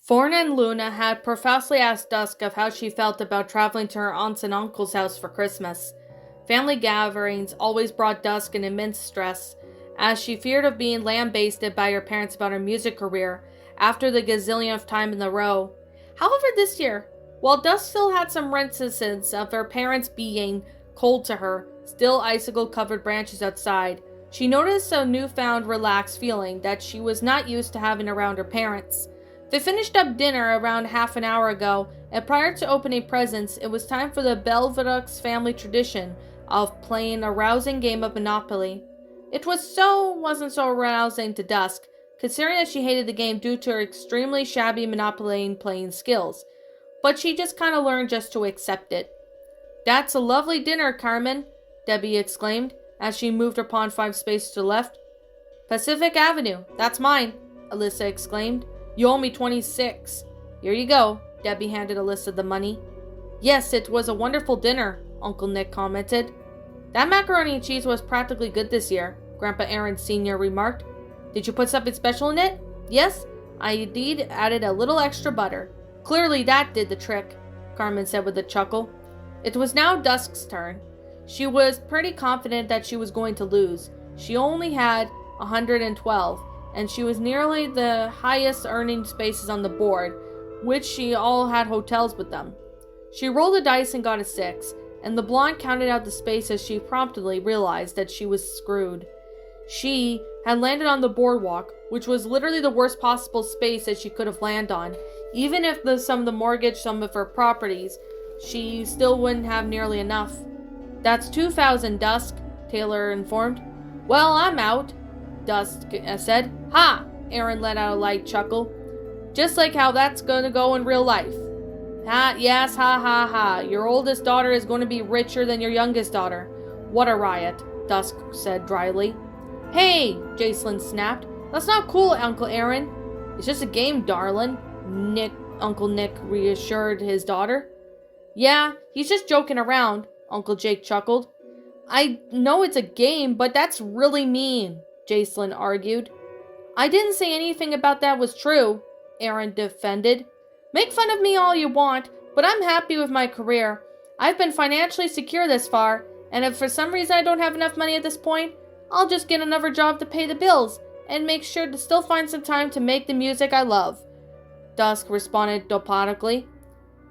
Fawn and Luna had profusely asked Dusk of how she felt about traveling to her aunt's and uncle's house for Christmas. Family gatherings always brought Dusk an immense stress, as she feared of being lambasted by her parents about her music career after the gazillionth time in a row. However, this year, while Dusk still had some reminiscences of her parents being cold to her, still icicle-covered branches outside, she noticed a newfound relaxed feeling that she was not used to having around her parents. They finished up dinner around half an hour ago, and prior to opening presents, it was time for the Belvedux family tradition of playing a rousing game of Monopoly. It wasn't so rousing to Dusk, considering that she hated the game due to her extremely shabby Monopoly playing skills, but she just kind of learned just to accept it. "That's a lovely dinner, Carmen," Debbie exclaimed, as she moved her pawn 5 spaces to the left. "Pacific Avenue, that's mine," Alyssa exclaimed. "You owe me 26. Here you go." Debbie handed Alyssa the money. "Yes, it was a wonderful dinner," Uncle Nick commented. "That macaroni and cheese was practically good this year," Grandpa Aaron Sr. remarked. "Did you put something special in it?" "Yes, I indeed added a little extra butter. Clearly that did the trick," Carmen said with a chuckle. It was now Dusk's turn. She was pretty confident that she was going to lose. She only had 112. And she was nearly the highest earning spaces on the board, which she all had hotels with them. She rolled the dice and got a 6, and the blonde counted out the spaces. She promptly realized that she was screwed. She had landed on the boardwalk, which was literally the worst possible space that she could have landed on. Even if some of the mortgage some of her properties, she still wouldn't have nearly enough. "That's 2,000, Dusk," Taylor informed. "Well, I'm out," Dusk said. "Ha!" Aaron let out a light chuckle. "Just like how that's gonna go in real life." "Ha, yes, ha ha ha. Your oldest daughter is going to be richer than your youngest daughter." "What a riot," Dusk said dryly. "Hey," Jacelyn snapped. "That's not cool, Uncle Aaron." "It's just a game, darling," Uncle Nick reassured his daughter. "Yeah, he's just joking around," Uncle Jake chuckled. "I know it's a game, but that's really mean," Jacelyn argued. "I didn't say anything about that was true," Aaron defended. "Make fun of me all you want, but I'm happy with my career. I've been financially secure this far, and if for some reason I don't have enough money at this point, I'll just get another job to pay the bills, and make sure to still find some time to make the music I love," Dusk responded diplomatically.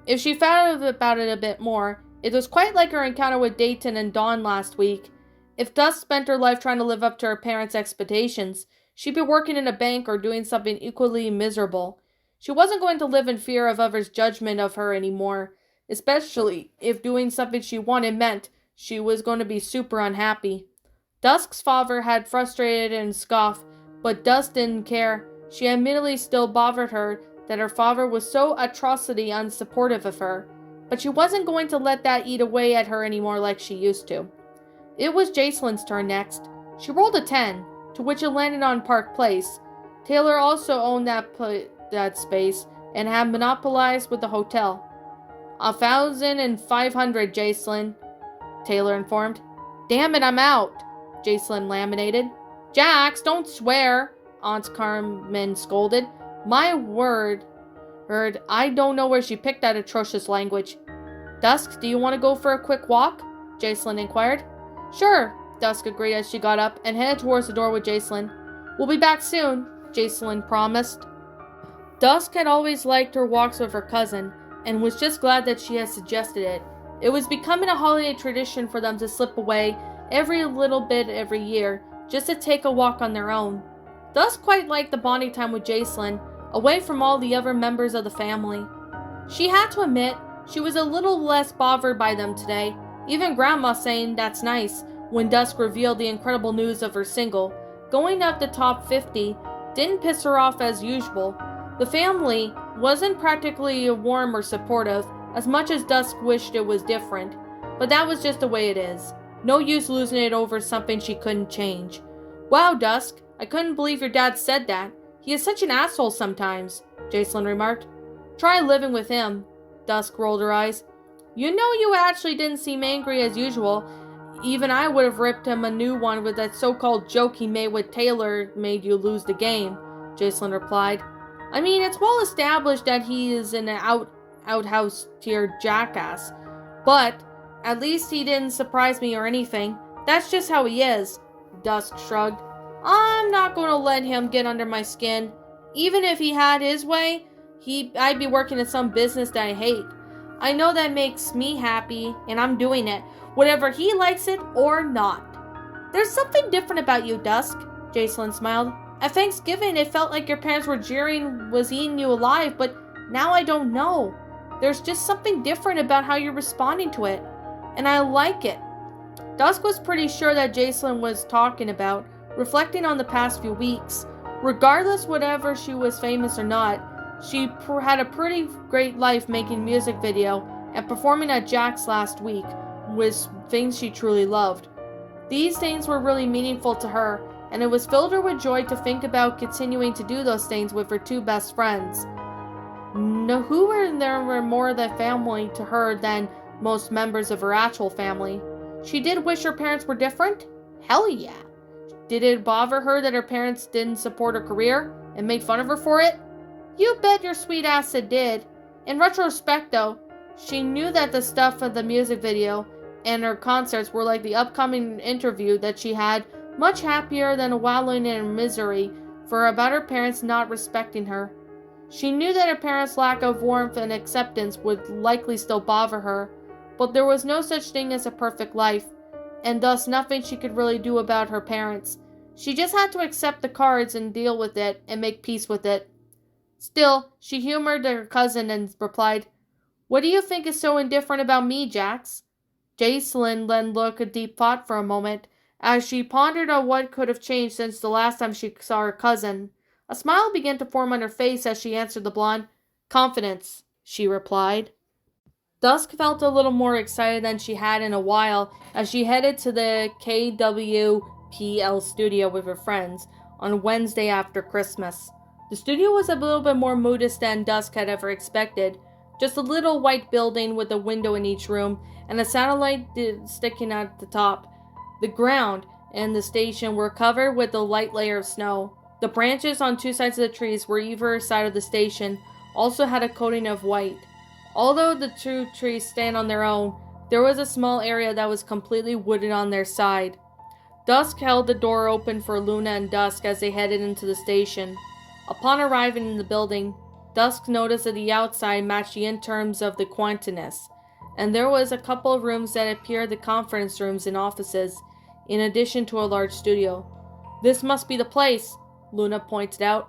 If she thought about it a bit more, it was quite like her encounter with Dayton and Dawn last week. If Dusk spent her life trying to live up to her parents' expectations, she'd be working in a bank or doing something equally miserable. She wasn't going to live in fear of others' judgment of her anymore, especially if doing something she wanted meant she was going to be super unhappy. Dusk's father had frustrated and scoffed, but Dusk didn't care. She admittedly still bothered her that her father was so atrociously unsupportive of her, but she wasn't going to let that eat away at her anymore like she used to. It was Jacelyn's turn next. She rolled a 10, to which it landed on Park Place. Taylor also owned that space and had monopolized with the hotel. 1,500, Jacelyn, Taylor informed. "Damn it, I'm out," Jacelyn laminated. "Jax, don't swear," Aunt Carmen scolded. "My word, I don't know where she picked that atrocious language." "Dusk, do you want to go for a quick walk?" Jacelyn inquired. "Sure," Dusk agreed as she got up and headed towards the door with Jacelyn. "We'll be back soon," Jacelyn promised. Dusk had always liked her walks with her cousin, and was just glad that she had suggested it. It was becoming a holiday tradition for them to slip away every little bit every year, just to take a walk on their own. Dusk quite liked the bonding time with Jacelyn, away from all the other members of the family. She had to admit, she was a little less bothered by them today, even Grandma saying that's nice, when Dusk revealed the incredible news of her single. Going up the top 50 didn't piss her off as usual. The family wasn't practically warm or supportive, as much as Dusk wished it was different, but that was just the way it is. No use losing it over something she couldn't change. "Wow, Dusk, I couldn't believe your dad said that. He is such an asshole sometimes," Jacelyn remarked. "Try living with him." Dusk rolled her eyes. "You know you actually didn't seem angry as usual. Even I would have ripped him a new one with that so-called joke he made with Taylor made you lose the game," Jacelyn replied. I mean, it's well established that he is an outhouse tier jackass, but at least he didn't surprise me or anything. That's just how he is, Dusk shrugged. I'm not going to let him get under my skin. Even if he had his way, I'd be working in some business that I hate. I know that makes me happy, and I'm doing it, whether he likes it or not. There's something different about you, Dusk, Jacelyn smiled. At Thanksgiving, it felt like your parents were was eating you alive, but now I don't know. There's just something different about how you're responding to it, and I like it. Dusk was pretty sure that Jacelyn was talking about, reflecting on the past few weeks. Regardless whatever she was famous or not, she had a pretty great life making music video and performing at Jack's last week, was things she truly loved. These things were really meaningful to her, and it was filled her with joy to think about continuing to do those things with her two best friends. Who were more than family to her than most members of her actual family. She did wish her parents were different? Hell yeah. Did it bother her that her parents didn't support her career and made fun of her for it? You bet your sweet ass it did. In retrospect though, she knew that the stuff of the music video and her concerts were like the upcoming interview that she had, much happier than wallowing in misery about her parents not respecting her. She knew that her parents' lack of warmth and acceptance would likely still bother her, but there was no such thing as a perfect life, and thus nothing she could really do about her parents. She just had to accept the cards and deal with it and make peace with it. Still, she humored her cousin and replied, "What do you think is so indifferent about me, Jax?" Jacelyn then looked a deep thought for a moment, as she pondered on what could have changed since the last time she saw her cousin. A smile began to form on her face as she answered the blonde. "Confidence," she replied. Dusk felt a little more excited than she had in a while as she headed to the KWPL studio with her friends on Wednesday after Christmas. The studio was a little bit more modest than Dusk had ever expected. Just a little white building with a window in each room and a satellite sticking out at the top. The ground and the station were covered with a light layer of snow. The branches on two sides of the trees were either side of the station also had a coating of white. Although the two trees stand on their own, there was a small area that was completely wooded on their side. Dusk held the door open for Luna and Dusk as they headed into the station. Upon arriving in the building, Dusk noticed that the outside matched the in terms of the quaintness, and there was a couple of rooms that appeared the conference rooms and offices, in addition to a large studio. "This must be the place," Luna pointed out.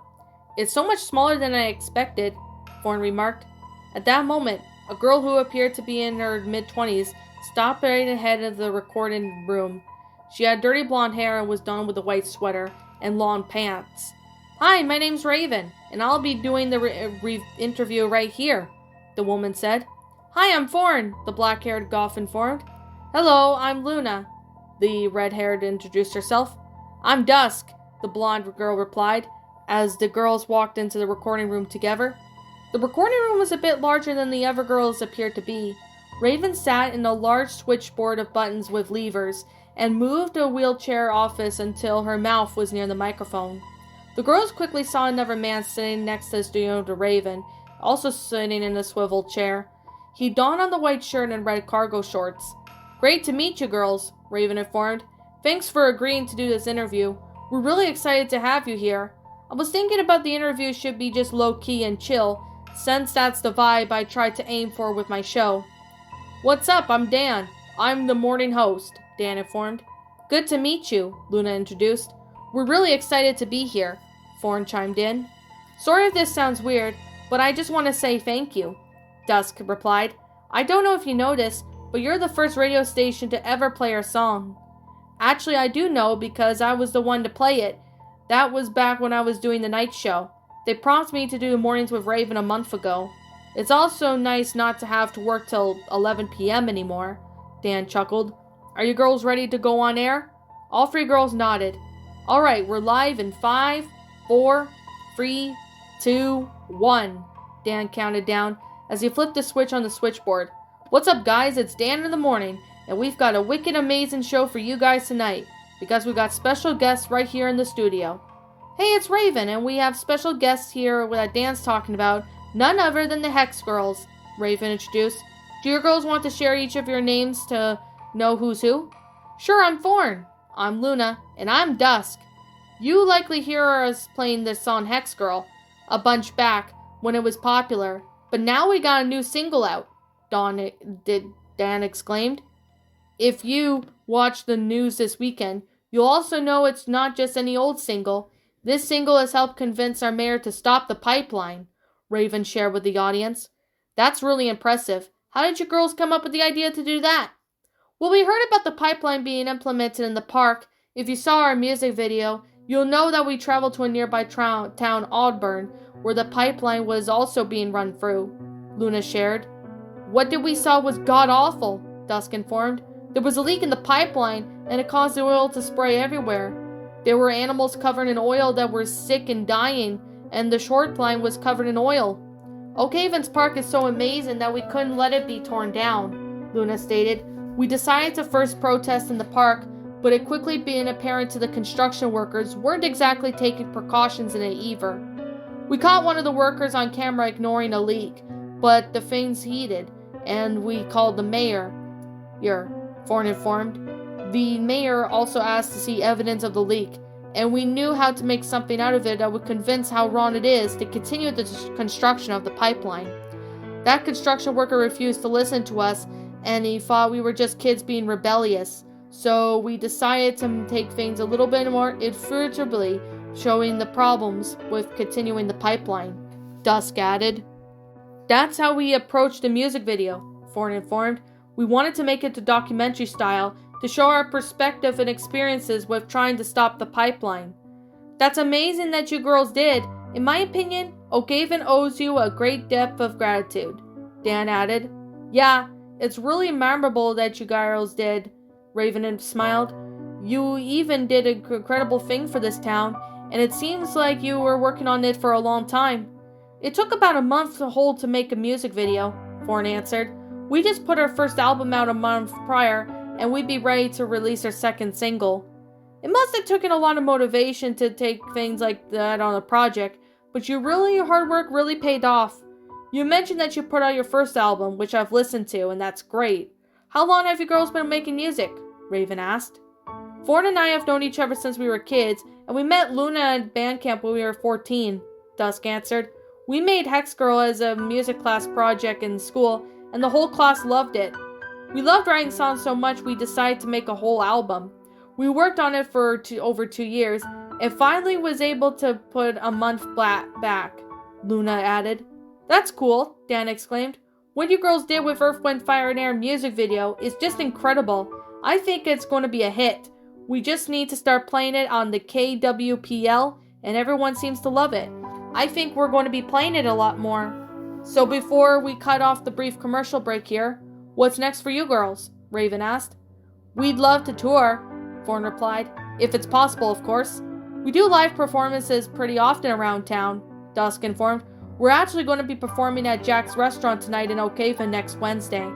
"It's so much smaller than I expected," Thorn remarked. At that moment, a girl who appeared to be in her mid-20s stopped right ahead of the recording room. She had dirty blonde hair and was donned with a white sweater and long pants. "Hi, my name's Raven, and I'll be doing the interview right here," the woman said. "Hi, I'm Thorn," the black-haired goth informed. "Hello, I'm Luna," the red-haired introduced herself. "I'm Dusk," the blonde girl replied, as the girls walked into the recording room together. The recording room was a bit larger than the other girls appeared to be. Raven sat in a large switchboard of buttons with levers, and moved a wheelchair office until her mouth was near the microphone. The girls quickly saw another man sitting next to the studio to Raven, also sitting in a swivel chair. He donned on the white shirt and red cargo shorts. "Great to meet you, girls," Raven informed. "Thanks for agreeing to do this interview. We're really excited to have you here. I was thinking about the interview should be just low-key and chill, since that's the vibe I tried to aim for with my show." "What's up? I'm Dan. I'm the morning host," Dan informed. "Good to meet you," Luna introduced. "We're really excited to be here," Thorn chimed in. "Sorry if this sounds weird, but I just want to say thank you," Dusk replied. "I don't know if you noticed, but you're the first radio station to ever play our song." "Actually, I do know because I was the one to play it. That was back when I was doing the night show. They prompted me to do the mornings with Raven a month ago. It's also nice not to have to work till 11 p.m. anymore," Dan chuckled. "Are you girls ready to go on air?" All three girls nodded. "Alright, we're live in 5, 4, 3, 2, 1, Dan counted down as he flipped the switch on the switchboard. "What's up, guys? It's Dan in the morning, and we've got a wicked amazing show for you guys tonight, because we've got special guests right here in the studio." Hey, it's Raven, and we have special guests here that Dan's talking about, none other than the Hex Girls, Raven introduced. Do your girls want to share each of your names to know who's who? Sure, I'm Thorn. I'm Luna, and I'm Dusk. You likely hear us playing this song Hex Girl a bunch back when it was popular, but now we got a new single out, Dan exclaimed. If you watch the news this weekend, you'll also know it's not just any old single. This single has helped convince our mayor to stop the pipeline, Raven shared with the audience. That's really impressive. How did you girls come up with the idea to do that? Well, we heard about the pipeline being implemented in the park. If you saw our music video, you'll know that we traveled to a nearby town, Auburn, where the pipeline was also being run through, Luna shared. What did we saw was god-awful, Dusk informed. There was a leak in the pipeline, and it caused the oil to spray everywhere. There were animals covered in oil that were sick and dying, and the short line was covered in oil. Oak Haven's park is so amazing that we couldn't let it be torn down, Luna stated. We decided to first protest in the park, but it quickly became apparent to the construction workers weren't exactly taking precautions in it either. We caught one of the workers on camera ignoring a leak, but the things heated, and we called the mayor. Thorn informed. The mayor also asked to see evidence of the leak, and we knew how to make something out of it that would convince how wrong it is to continue the construction of the pipeline. That construction worker refused to listen to us, and he thought we were just kids being rebellious. So we decided to take things a little bit more irrefutably, showing the problems with continuing the pipeline, Dusk added. That's how we approached the music video, Thorn informed. We wanted to make it to documentary style to show our perspective and experiences with trying to stop the pipeline. That's amazing that you girls did. In my opinion, Oak Haven owes you a great debt of gratitude, Dan added. Yeah, it's really memorable that you girls did, Raven smiled. You even did an incredible thing for this town, and it seems like you were working on it for a long time. It took about a month to make a music video, Thorn answered. We just put our first album out a month prior, and we'd be ready to release our second single. It must have taken a lot of motivation to take things like that on a project, but your hard work really paid off. You mentioned that you put out your first album, which I've listened to, and that's great. How long have you girls been making music? Raven asked. Thorn and I have known each other since we were kids, and we met Luna at band camp when we were 14, Dusk answered. We made Hex Girl as a music class project in school, and the whole class loved it. We loved writing songs so much we decided to make a whole album. We worked on it for over 2 years, and finally was able to put a month back, Luna added. That's cool, Dan exclaimed. What you girls did with Earth, Wind, Fire, and Air music video is just incredible. I think it's going to be a hit. We just need to start playing it on the KWPL, and everyone seems to love it. I think we're going to be playing it a lot more. So before we cut off the brief commercial break here, what's next for you girls? Raven asked. We'd love to tour, Thorn replied. If it's possible, of course. We do live performances pretty often around town, Dusk informed. We're actually going to be performing at Jack's Restaurant tonight in Oak Haven next Wednesday.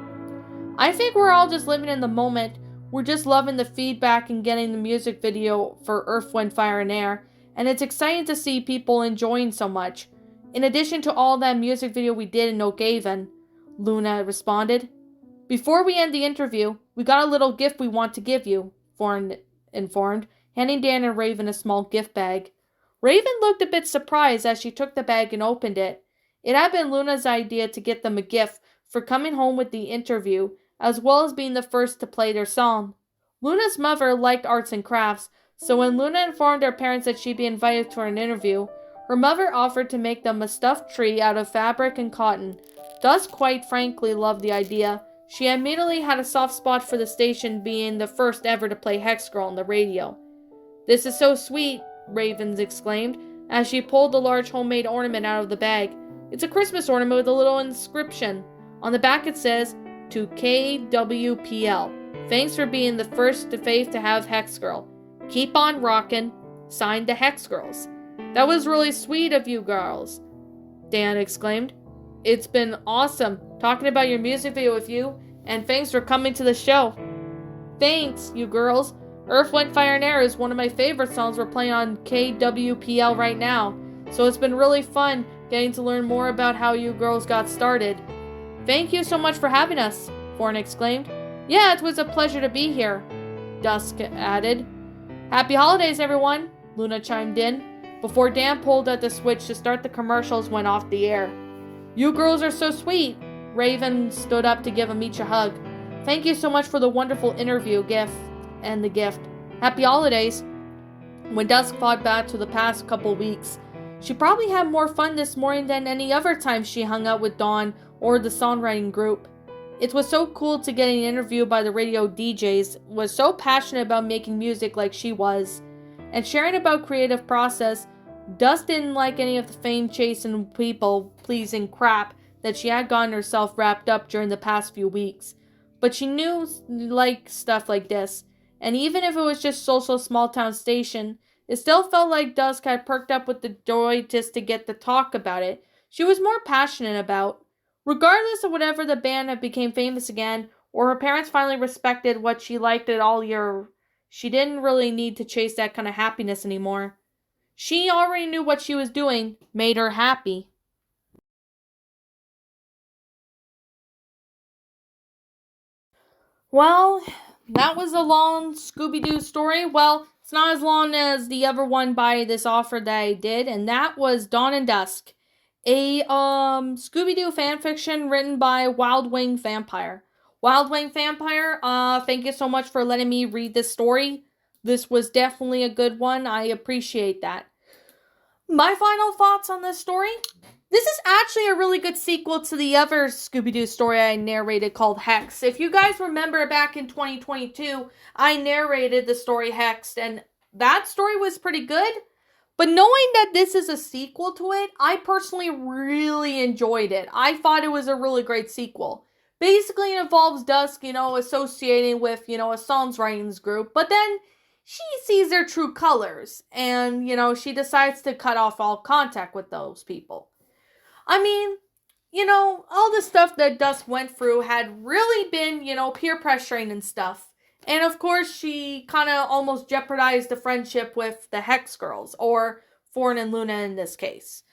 I think we're all just living in the moment. We're just loving the feedback and getting the music video for Earth, Wind, Fire, and Air, and it's exciting to see people enjoying so much. In addition to all that music video we did in Oak Haven, Luna responded. Before we end the interview, we got a little gift we want to give you, Thorn informed, handing Dan and Raven a small gift bag. Raven looked a bit surprised as she took the bag and opened it. It had been Luna's idea to get them a gift for coming home with the interview, as well as being the first to play their song. Luna's mother liked arts and crafts, so when Luna informed her parents that she'd be invited to an interview, her mother offered to make them a stuffed tree out of fabric and cotton. Dusk quite frankly loved the idea. She immediately had a soft spot for the station being the first ever to play Hex Girl on the radio. This is so sweet, Raven exclaimed, as she pulled the large homemade ornament out of the bag. It's a Christmas ornament with a little inscription. On the back it says, to KWPL. Thanks for being the first to faith to have Hex Girl. Keep on rockin'. Signed the Hex Girls. That was really sweet of you girls, Dan exclaimed. It's been awesome talking about your music video with you, and thanks for coming to the show. Thanks, you girls. Earth, Wind, Fire, and Air is one of my favorite songs we're playing on KWPL right now, so it's been really fun getting to learn more about how you girls got started. Thank you so much for having us, Thorn exclaimed. Yeah, it was a pleasure to be here, Dusk added. Happy holidays, everyone, Luna chimed in, before Dan pulled at the switch to start the commercials went off the air. You girls are so sweet. Raven stood up to give him each a hug. Thank you so much for the wonderful interview gift. Happy holidays. When Dusk thought back to the past couple weeks, she probably had more fun this morning than any other time she hung out with Dawn or the songwriting group. It was so cool to get an interview by the radio DJs, was so passionate about making music like she was, and sharing about creative process. Dusk didn't like any of the fame-chasing people-pleasing crap that she had gotten herself wrapped up during the past few weeks. But she knew like stuff like this, and even if it was just social small-town station, it still felt like Dusk had perked up with the joy just to get to talk about it. She was more passionate about. Regardless of whatever the band had became famous again, or her parents finally respected what she liked it all year, she didn't really need to chase that kind of happiness anymore. She already knew what she was doing made her happy. Well, that was a long Scooby-Doo story. Well, it's not as long as the other one by this author that I did, and that was Dawn and Dusk, a Scooby-Doo fanfiction written by WildwindVampire. WildwindVampire, thank you so much for letting me read this story. This was definitely a good one. I appreciate that. My final thoughts on this story? This is actually a really good sequel to the other Scooby-Doo story I narrated called Hex. If you guys remember back in 2022, I narrated the story Hex, and that story was pretty good. But knowing that this is a sequel to it, I personally really enjoyed it. I thought it was a really great sequel. Basically, it involves Dusk, associating with, a songwriting group, but then she sees their true colors, and, she decides to cut off all contact with those people. I mean, all the stuff that Dusk went through had really been, peer pressuring and stuff. And of course, she kind of almost jeopardized the friendship with the Hex girls, or Thorn and Luna in this case.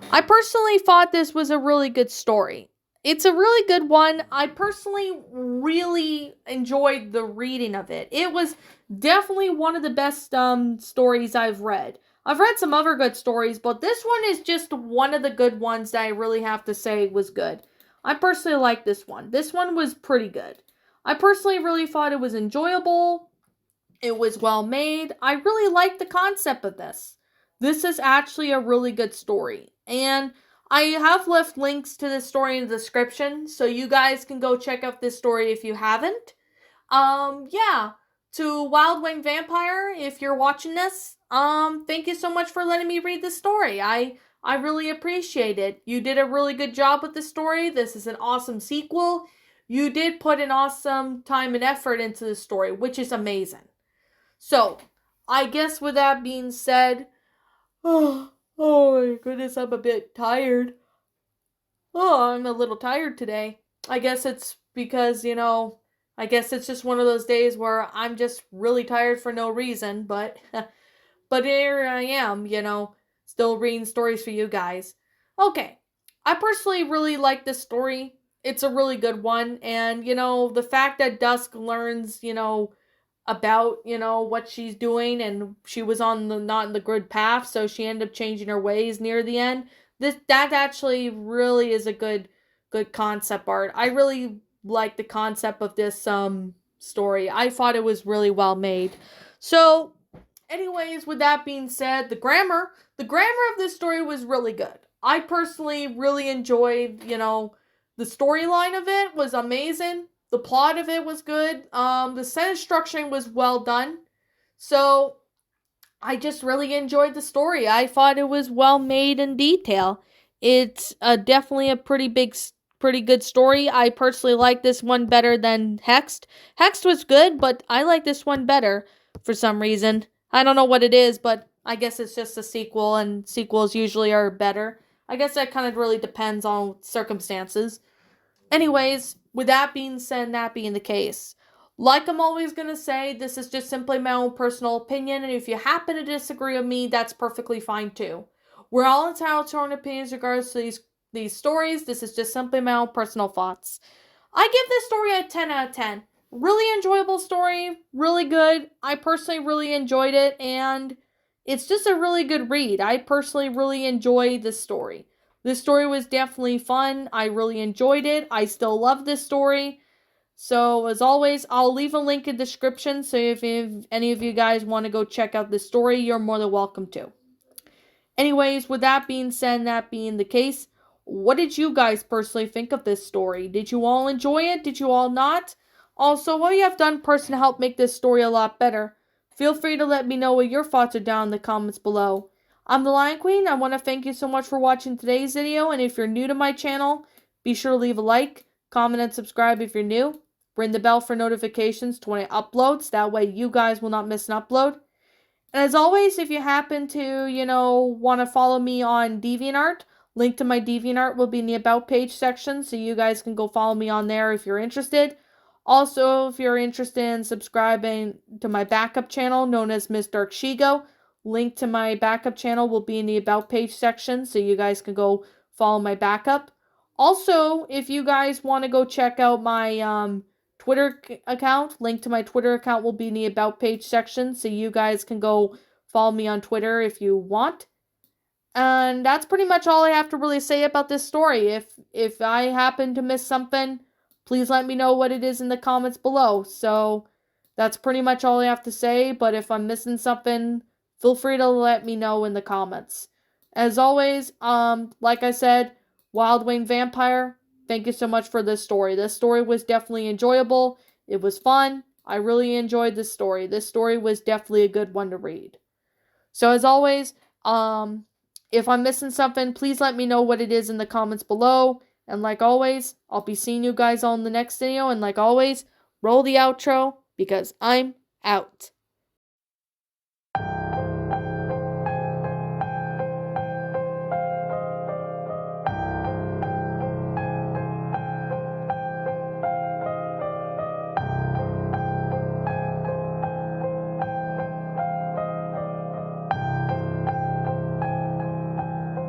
I personally thought this was a really good story. It's a really good one. I personally really enjoyed the reading of it. It was definitely one of the best stories I've read. I've read some other good stories, but this one is just one of the good ones that I really have to say was good. I personally like this one. This one was pretty good. I personally really thought it was enjoyable. It was well made. I really liked the concept of this. This is actually a really good story. And I have left links to this story in the description, so you guys can go check out this story if you haven't. To WildwindVampire, if you're watching this, thank you so much for letting me read this story. I really appreciate it. You did a really good job with the story. This is an awesome sequel. You did put an awesome time and effort into the story, which is amazing. So, I guess with that being said, oh my goodness, I'm a bit tired. Oh, I'm a little tired today. I guess it's because, I guess it's just one of those days where I'm just really tired for no reason, but here I am, still reading stories for you guys. Okay, I personally really like this story. It's a really good one, and, the fact that Dusk learns, about, what she's doing, and she was not in the good path, so she ended up changing her ways near the end. That actually really is a good concept art. I really like the concept of this story. I thought it was really well made. So, anyways, with that being said, the grammar of this story was really good. I personally really enjoyed, the storyline of it was amazing. The plot of it was good. The sentence structuring was well done. So, I just really enjoyed the story. I thought it was well made in detail. It's definitely a pretty good story. I personally like this one better than Hexed. Hexed was good, but I like this one better for some reason. I don't know what it is, but I guess it's just a sequel, and sequels usually are better. I guess that kind of really depends on circumstances. Anyways, with that being said, that being the case, Like I'm always going to say, this is just simply my own personal opinion, and if you happen to disagree with me, that's perfectly fine too. We're all entitled to our own opinions in regards to these stories. This is just simply my own personal thoughts. I give this story a 10 out of 10. Really enjoyable story, really good. I personally really enjoyed it, and it's just a really good read. I personally really enjoyed this story. This story was definitely fun. I really enjoyed it. I still love this story. So, as always, I'll leave a link in the description, so if any of you guys want to go check out this story, you're more than welcome to. Anyways, with that being said, that being the case, what did you guys personally think of this story? Did you all enjoy it? Did you all not? Also, what you have done personally to help make this story a lot better? Feel free to let me know what your thoughts are down in the comments below. I'm the Lion Queen. I want to thank you so much for watching today's video, and if you're new to my channel, be sure to leave a like, comment, and subscribe if you're new. Ring the bell for notifications to when it uploads. That way you guys will not miss an upload. And as always, if you happen to, want to follow me on DeviantArt, link to my DeviantArt will be in the About page section, so you guys can go follow me on there if you're interested. Also, if you're interested in subscribing to my backup channel known as Miss Dark Shigo, link to my backup channel will be in the About page section, so you guys can go follow my backup. Also, if you guys want to go check out my Twitter account. Link to my Twitter account will be in the About page section, so you guys can go follow me on Twitter if you want. And that's pretty much all I have to really say about this story. If I happen to miss something, please let me know what it is in the comments below. So that's pretty much all I have to say, but if I'm missing something, feel free to let me know in the comments. As always, like I said, WildwindVampire, thank you so much for this story. This story was definitely enjoyable. It was fun. I really enjoyed this story. This story was definitely a good one to read. So as always, if I'm missing something, please let me know what it is in the comments below. And like always, I'll be seeing you guys all in the next video. And like always, roll the outro because I'm out.